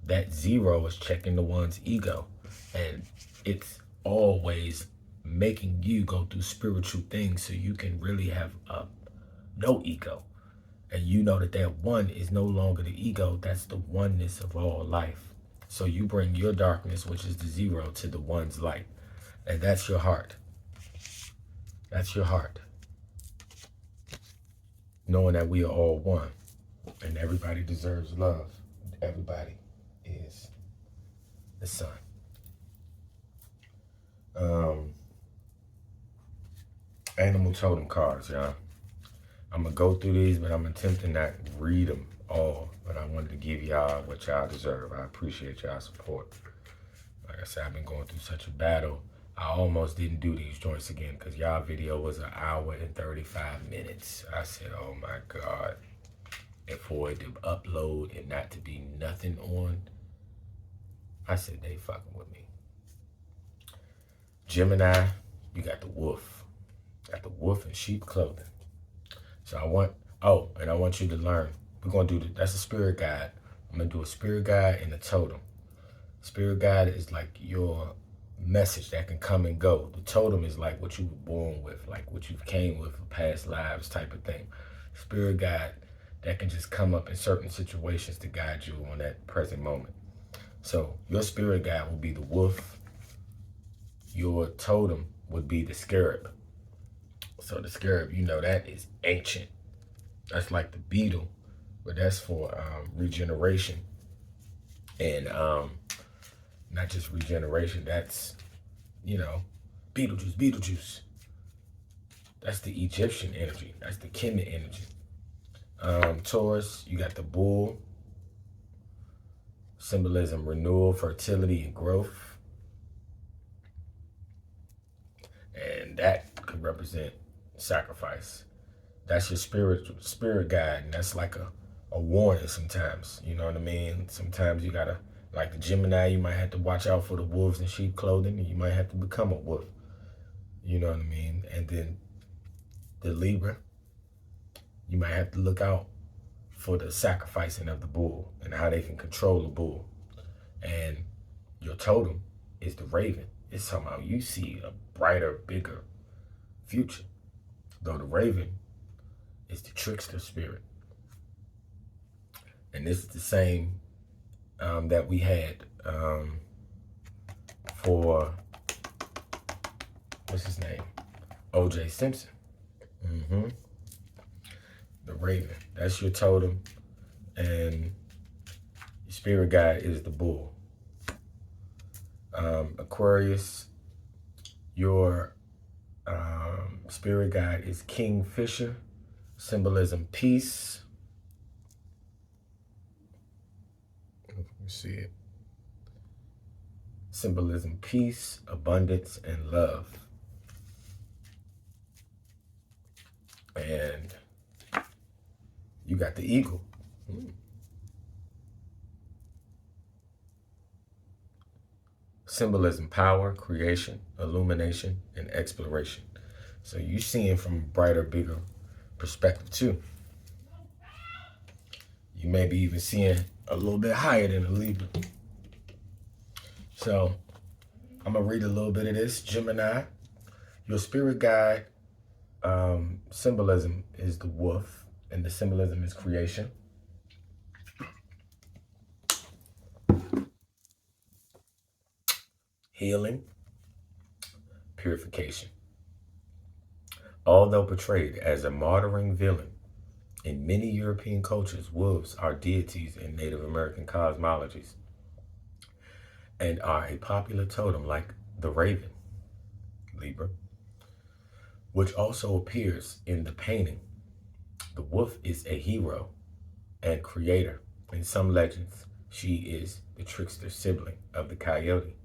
that 0 is checking the one's ego. And it's always making you go through spiritual things so you can really have no ego. And you know that that 1 is no longer the ego. That's the oneness of all life. So you bring your darkness, which is the 0, to the 1's light. And that's your heart. That's your heart. Knowing that we are all one. And everybody deserves love. Everybody. is the sun. Animal totem cards, y'all. I'm going to go through these, but I'm attempting not to read them all. But I wanted to give y'all what y'all deserve. I appreciate y'all support. Like I said, I've been going through such a battle. I almost didn't do these joints again because y'all video was 1 hour and 35 minutes. I said, oh my God. And for it to upload and not to be nothing on, I said, they fucking with me. Gemini, you got the wolf. Got the wolf in sheep clothing. So I want you to learn. We're going to do that's a spirit guide. I'm going to do a spirit guide and a totem. Spirit guide is like your message that can come and go. The totem is like what you were born with, like what you came with for past lives type of thing. Spirit guide that can just come up in certain situations to guide you on that present moment. So your spirit guide will be the wolf. Your totem would be the scarab. So the scarab, you know, that is ancient. That's like the beetle, but that's for regeneration. And not just regeneration, that's, you know, Beetlejuice. That's the Egyptian energy. That's the Kemet energy. Taurus, you got the bull. Symbolism, renewal, fertility, and growth. And that could represent sacrifice. That's your spirit guide, and that's like a warning sometimes. You know what I mean? Sometimes you gotta, like the Gemini, you might have to watch out for the wolves in sheep clothing, and you might have to become a wolf. You know what I mean? And then the Libra, you might have to look out for the sacrificing of the bull and how they can control the bull. And your totem is the raven. It's somehow you see a brighter, bigger future. Though the raven is the trickster spirit. And this is the same that we had for, what's his name? O.J. Simpson. The raven. That's your totem. And your spirit guide is the bull. Aquarius, your spirit guide is Kingfisher. Symbolism, peace. Let me see it. Symbolism, peace, abundance, and love. And you got the eagle. Symbolism, power, creation, illumination, and exploration. So you seeing from a brighter, bigger perspective too. You may be even seeing a little bit higher than a Libra. So I'm gonna read a little bit of this. Gemini, your spirit guide symbolism is the wolf, and the symbolism is creation. Healing, purification. Although portrayed as a martyring villain, in many European cultures, wolves are deities in Native American cosmologies and are a popular totem like the raven, Libra, which also appears in the painting. The wolf is a hero and creator. In some legends, she is the trickster sibling of the coyote.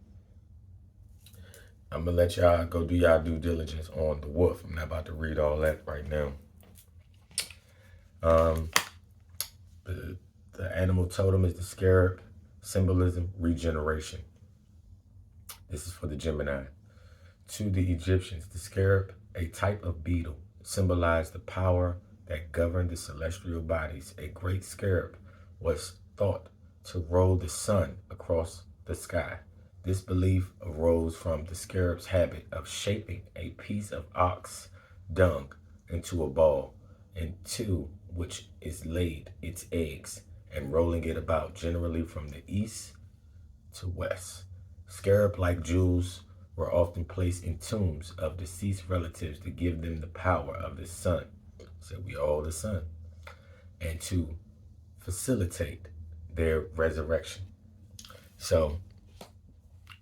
I'm gonna let y'all go do y'all due diligence on the wolf. I'm not about to read all that right now. The animal totem is the scarab. Symbolism, regeneration. This is for the Gemini. To the Egyptians, the scarab, a type of beetle, symbolized the power that governed the celestial bodies. A great scarab was thought to roll the sun across the sky. This belief arose from the scarab's habit of shaping a piece of ox dung into a ball, into which is laid its eggs, and rolling it about, generally from the east to west. Scarab-like jewels were often placed in tombs of deceased relatives to give them the power of the sun. So we all the sun. And to facilitate their resurrection. So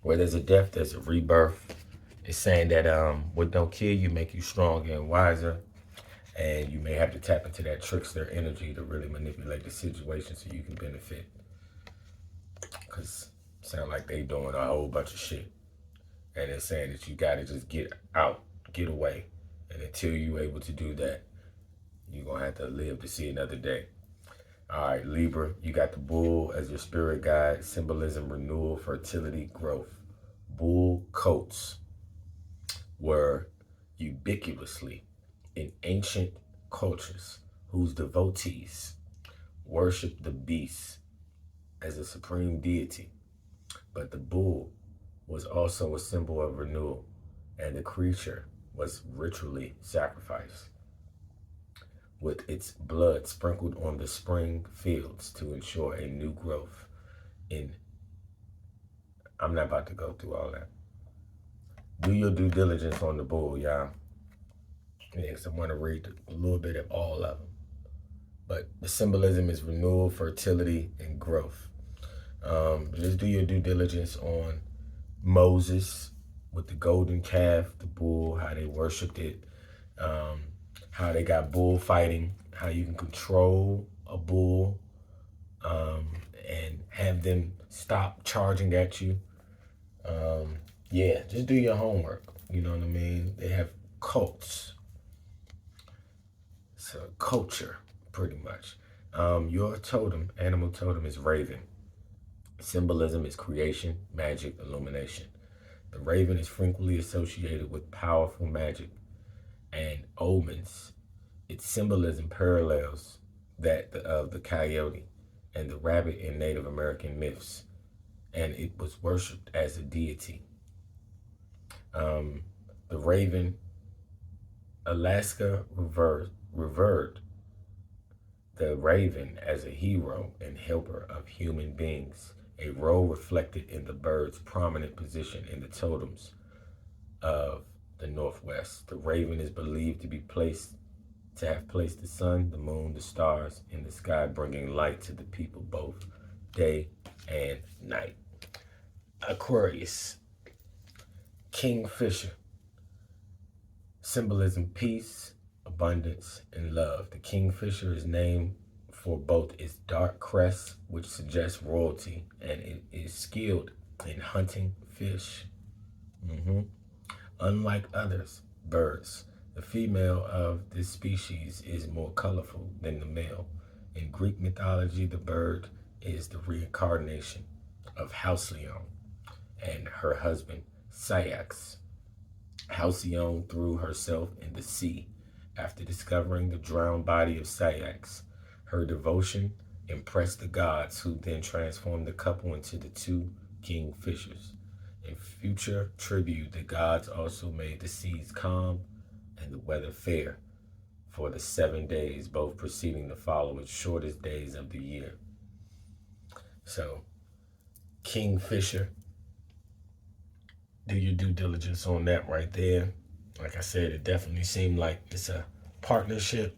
where there's a death, there's a rebirth. It's saying that what don't kill you make you stronger and wiser. And you may have to tap into that trickster energy to really manipulate the situation so you can benefit. Because it sounds like they doing a whole bunch of shit. And it's saying that you got to just get out, get away. And until you're able to do that, you're going to have to live to see another day. All right, Libra, you got the bull as your spirit guide, symbolism, renewal, fertility, growth. Bull coats were ubiquitously in ancient cultures whose devotees worshiped the beast as a supreme deity. But the bull was also a symbol of renewal, and the creature was ritually sacrificed, with its blood sprinkled on the spring fields to ensure a new growth in. I'm not about to go through all that. Do your due diligence on the bull, y'all. Yes, I want to read a little bit of all of them. But the symbolism is renewal, fertility, and growth. Just do your due diligence on Moses with the golden calf, the bull, how they worshipped it, how they got bullfighting, how you can control a bull and have them stop charging at you. Yeah, just do your homework. You know what I mean? They have cults. It's a culture, pretty much. Your totem, animal totem, is raven. Symbolism is creation, magic, illumination. The raven is frequently associated with powerful magic and omens. Its symbolism parallels that of the coyote and the rabbit in Native American myths, and it was worshipped as a deity. The raven, Alaska revered the raven as a hero and helper of human beings, a role reflected in the bird's prominent position in the totems of the Northwest. The raven is believed to have placed the sun, the moon, the stars in the sky, bringing light to the people both day and night. Aquarius, kingfisher, symbolism peace, abundance, and love. The kingfisher is named for both its dark crest, which suggests royalty, and it is skilled in hunting fish. Unlike others, birds, the female of this species is more colorful than the male. In Greek mythology, the bird is the reincarnation of Halcyon and her husband, Ceyx. Halcyon threw herself in the sea after discovering the drowned body of Ceyx. Her devotion impressed the gods, who then transformed the couple into the two kingfishers. In future tribute, the gods also made the seas calm and the weather fair for the 7 days, both preceding the following shortest days of the year. So, kingfisher, do your due diligence on that right there. Like I said, it definitely seemed like it's a partnership.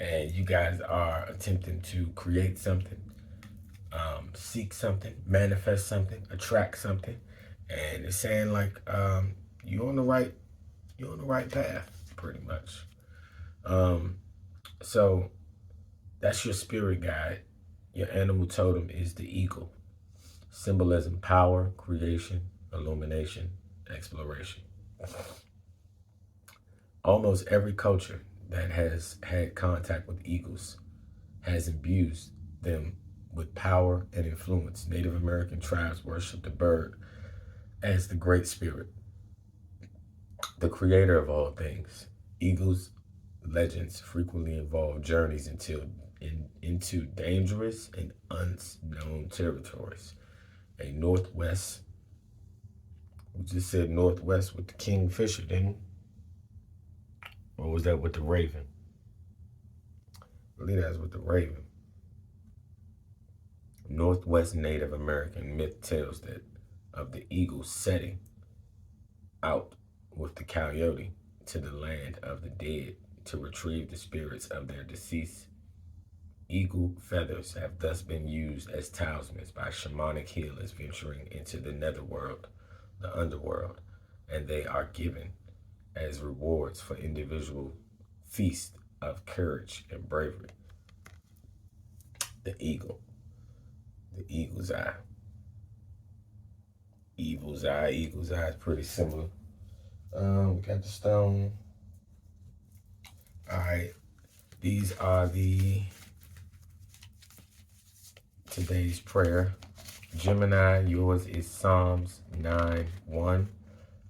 And you guys are attempting to create something, seek something, manifest something, attract something. And it's saying like you're on the right path, pretty much. So that's your spirit guide. Your animal totem is the eagle. Symbolism, power, creation, illumination, exploration. Almost every culture that has had contact with eagles has imbued them with power and influence. Native American tribes worship the bird as the great spirit, the creator of all things. Eagles' legends frequently involve journeys into dangerous and unknown territories. A northwest, we just said northwest with the kingfisher, didn't we? Or was that with the raven? I believe that's with the raven. Northwest Native American myth tells that of the eagle setting out with the coyote to the land of the dead to retrieve the spirits of their deceased Eagle feathers have thus been used as talismans by shamanic healers venturing into the netherworld, the underworld, and they are given as rewards for individual feats of courage and bravery. The eagle, the eagle's eye. Evil's eye, eagle's eye is pretty similar. We got the stone. All right, these are today's prayer. Gemini, yours is Psalms 9:1.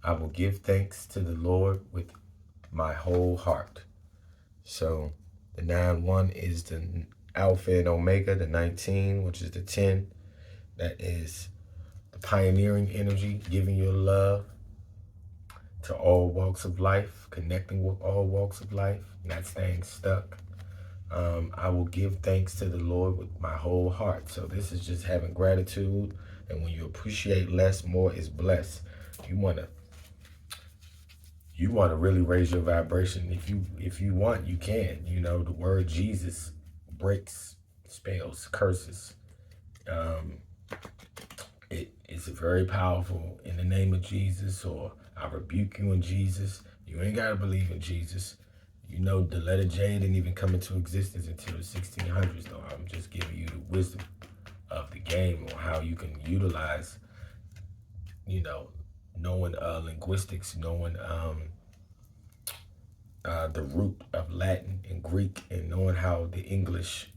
I will give thanks to the Lord with my whole heart. So the 9:1 is the Alpha and Omega, the 19, which is the 10. That is the pioneering energy, giving your love to all walks of life, connecting with all walks of life, not staying stuck. I will give thanks to the Lord with my whole heart. So this is just having gratitude. And when you appreciate less, more is blessed. You want to really raise your vibration. If you want, you can. You know, the word Jesus breaks spells, curses. It is very powerful. In the name of Jesus, or I rebuke you in Jesus. You ain't got to believe in Jesus. You know, the letter J didn't even come into existence until the 1600s, though. I'm just giving you the wisdom of the game on how you can utilize, you know, knowing linguistics, knowing the root of Latin and Greek, and knowing how the English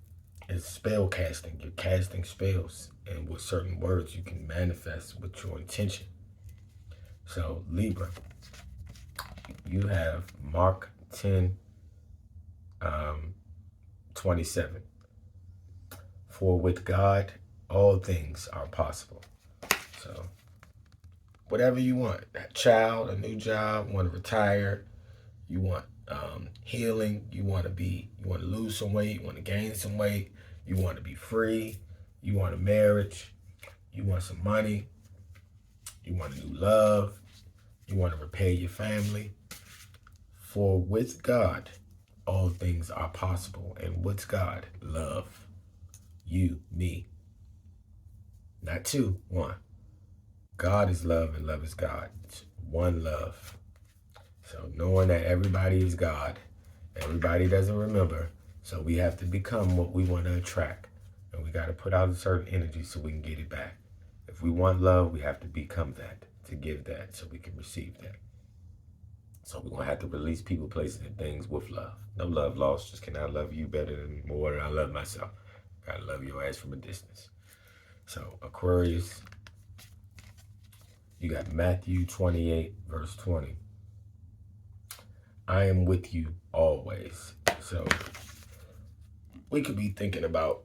is spell casting. You're casting spells, and with certain words you can manifest with your intention. So Libra, you have Mark 10:27. For with God all things are possible. So whatever you want, a child, a new job, want to retire, you want healing, you want to lose some weight, you want to gain some weight, you want to be free, you want a marriage, you want some money, you want a new love, you want to repay your family. For with God, all things are possible. And what's God? Love. You, me. Not two, one. God is love and love is God. It's one love. So knowing that everybody is God, everybody doesn't remember. So we have to become what we want to attract. And we got to put out a certain energy so we can get it back. If we want love, we have to become that, to give that so we can receive that. So we're going to have to release people, places, and things with love. No love lost. Just can I love you better than more than I love myself. Got to love your ass from a distance. So Aquarius, you got Matthew 28:20. I am with you always. So we could be thinking about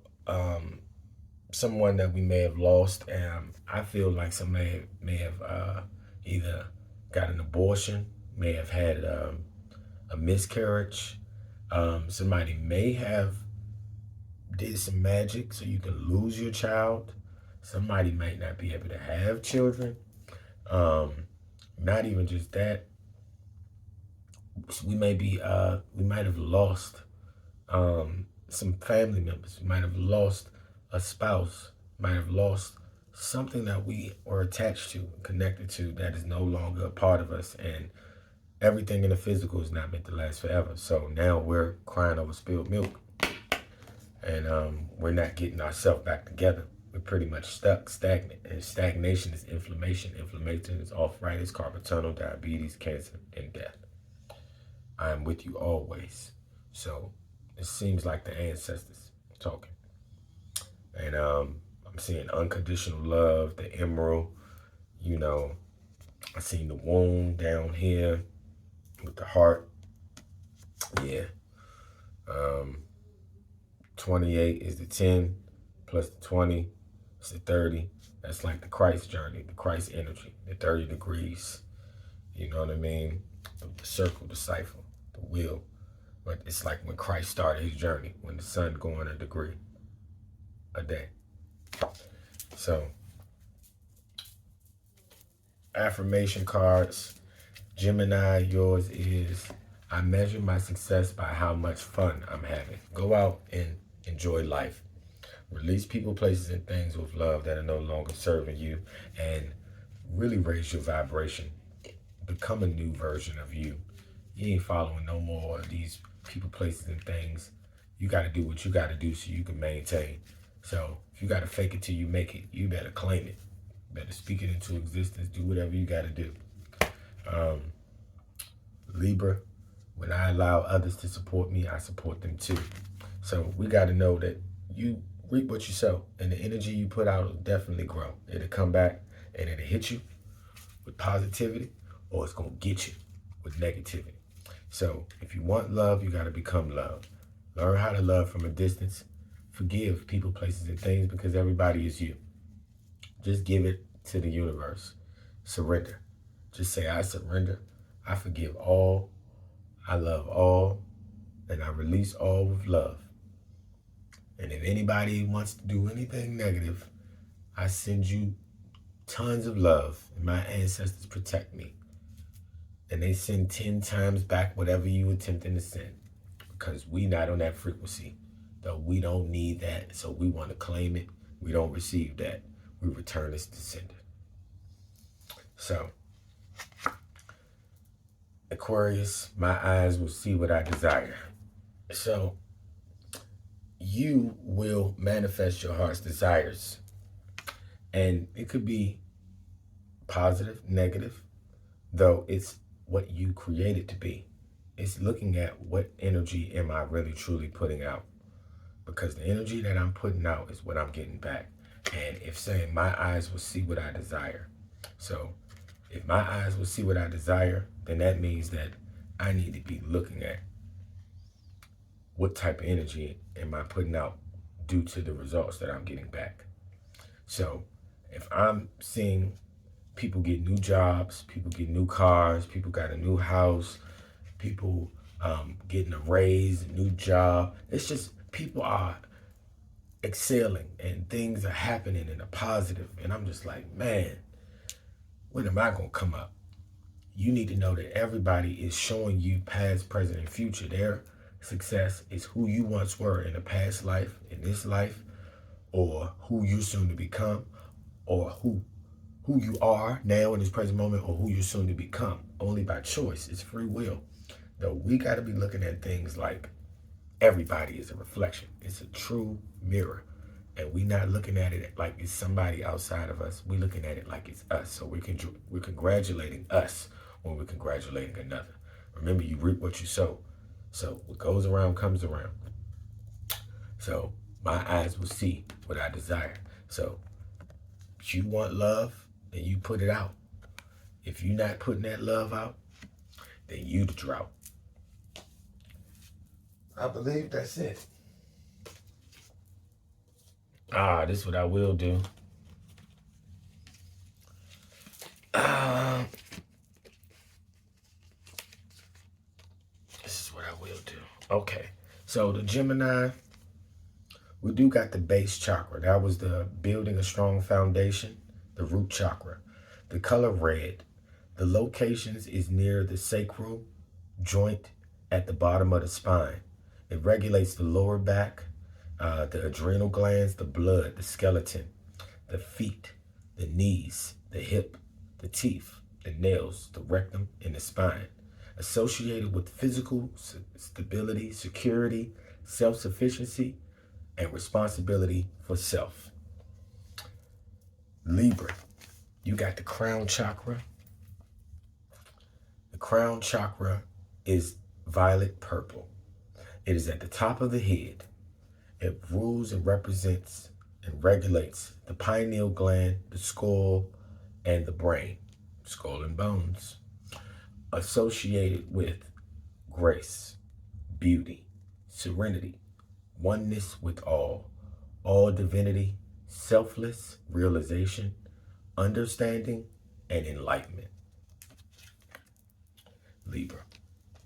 someone that we may have lost. And I feel like somebody may have either got an abortion, may have had a miscarriage. Somebody may have did some magic so you can lose your child. Somebody might not be able to have children. Not even just that. We might have lost some family members. We might have lost a spouse. Might have lost something that we were attached to, connected to, that is no longer a part of us. And everything in the physical is not meant to last forever. So now we're crying over spilled milk. And we're not getting ourselves back together. We're pretty much stuck, stagnant. And stagnation is inflammation. Inflammation is arthritis, carpal tunnel, diabetes, cancer, and death. I am with you always. So it seems like the ancestors talking. And I'm seeing unconditional love, the emerald. You know, I seen the womb down here with the heart. Yeah. 28 is the 10 plus the 20. It's the 30. That's like the Christ journey, the Christ energy, the 30 degrees. You know what I mean? The circle, the cipher, the wheel. But it's like when Christ started his journey, when the sun going a degree a day. So, affirmation cards. Gemini, yours is, I measure my success by how much fun I'm having. Go out and Enjoy life. Release people, places, and things with love that are no longer serving you, and really raise your vibration. Become a new version of you. You ain't following no more of these people, places, and things. You got to do what you got to do so you can maintain. So if you got to fake it till you make it, you better claim it. Better speak it into existence. Do whatever you got to do. Libra, when I allow others to support me, I support them too. So we got to know that you reap what you sow, and the energy you put out will definitely grow. It'll come back and it'll hit you with positivity, or it's going to get you with negativity. So if you want love, you got to become love. Learn how to love from a distance. Forgive people, places, and things, because everybody is you. Just give it to the universe. Surrender. Just say, I surrender. I forgive all. I love all. And I release all with love. And if anybody wants to do anything negative, I send you tons of love. And my ancestors protect me. And they send 10 times back whatever you attempting to send. Because we not on that frequency. Though we don't need that. So we want to claim it. We don't receive that. We return as descendant. So, Aquarius, my eyes will see what I desire. So, you will manifest your heart's desires. And it could be positive, negative, though it's what you create it to be. It's looking at what energy am I really truly putting out. Because the energy that I'm putting out is what I'm getting back. And if saying my eyes will see what I desire. So if my eyes will see what I desire, then that means that I need to be looking at what type of energy am I putting out due to the results that I'm getting back. So if I'm seeing people get new jobs, people get new cars, people got a new house, people getting a raise, a new job, it's just people are excelling and things are happening in a positive. And I'm just like, man, when am I going to come up? You need to know that everybody is showing you past, present, and future. Their success is who you once were in a past life, in this life, or who you're soon to become, or who you are now in this present moment, or who you're soon to become. Only by choice. It's free will. Though we got to be looking at things like everybody is a reflection. It's a true mirror. And we're not looking at it like it's somebody outside of us. We're looking at it like it's us. So we're congratulating us when we're congratulating another. Remember, you reap what you sow. So what goes around comes around. So my eyes will see what I desire. So if you want love, then you put it out. If you're not putting that love out, then you the drought. I believe that's it. This is what I will do. This is what I will do. Okay. So the Gemini, we do got the base chakra. That was the building a strong foundation, the root chakra. The color red. The locations is near the sacral joint at the bottom of the spine. It regulates the lower back, the adrenal glands, the blood, the skeleton, the feet, the knees, the hip, the teeth, the nails, the rectum, and the spine. Associated with physical stability, security, self-sufficiency, and responsibility for self. Libra, you got the crown chakra. The crown chakra is violet purple. It is at the top of the head. It rules and represents and regulates the pineal gland, the skull, and the brain, skull and bones. Associated with grace, beauty, serenity, oneness with all divinity, selfless realization, understanding, and enlightenment. Libra.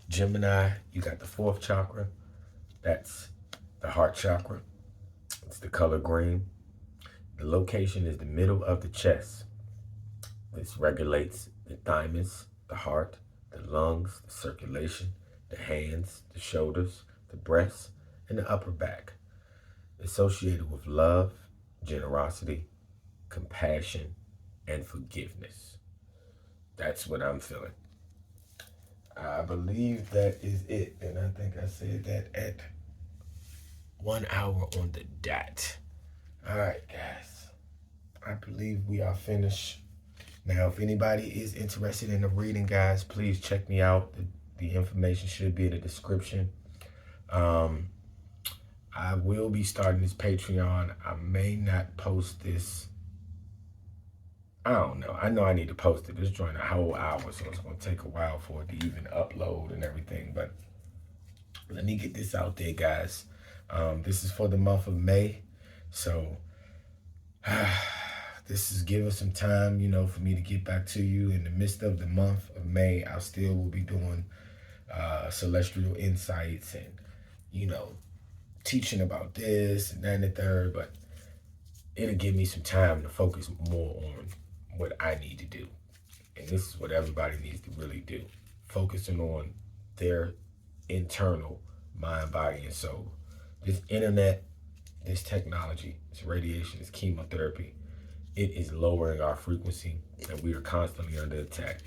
Gemini, you got the fourth chakra. That's the heart chakra. It's the color green. The location is the middle of the chest. This regulates the thymus, the heart, the lungs, the circulation, the hands, the shoulders, the breasts, and the upper back. associated with love, generosity, compassion, and forgiveness. That's what I'm feeling. I believe that is it. And I think I said that at 1 hour on the dot. All right, guys. I believe we are finished. Now, if anybody is interested in the reading, guys, please check me out. The information should be in the description. I will be starting this Patreon. I may not post this. I don't know. I know I need to post it. This joint a whole hour, so it's going to take a while for it to even upload and everything. But let me get this out there, guys. This is for the month of May. So this is giving some time, for me to get back to you. In the midst of the month of May, I still will be doing celestial insights and, teaching about this and that and the third. But it'll give me some time to focus more on what I need to do. And this is what everybody needs to really do. Focusing on their internal mind, body, and soul. This internet, this technology, this radiation, this chemotherapy, it is lowering our frequency, and we are constantly under attack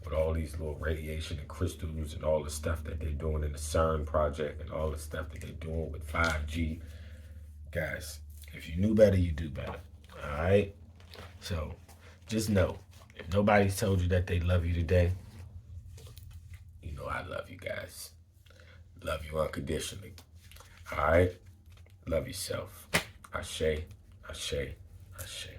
with all these little radiation and crystals and all the stuff that they're doing in the CERN project and all the stuff that they're doing with 5G. Guys, if you knew better, you do better. All right? So just know, if nobody's told you that they love you today, you know I love you guys. Love you unconditionally. All right? Love yourself. Ashe, ashe, ashe.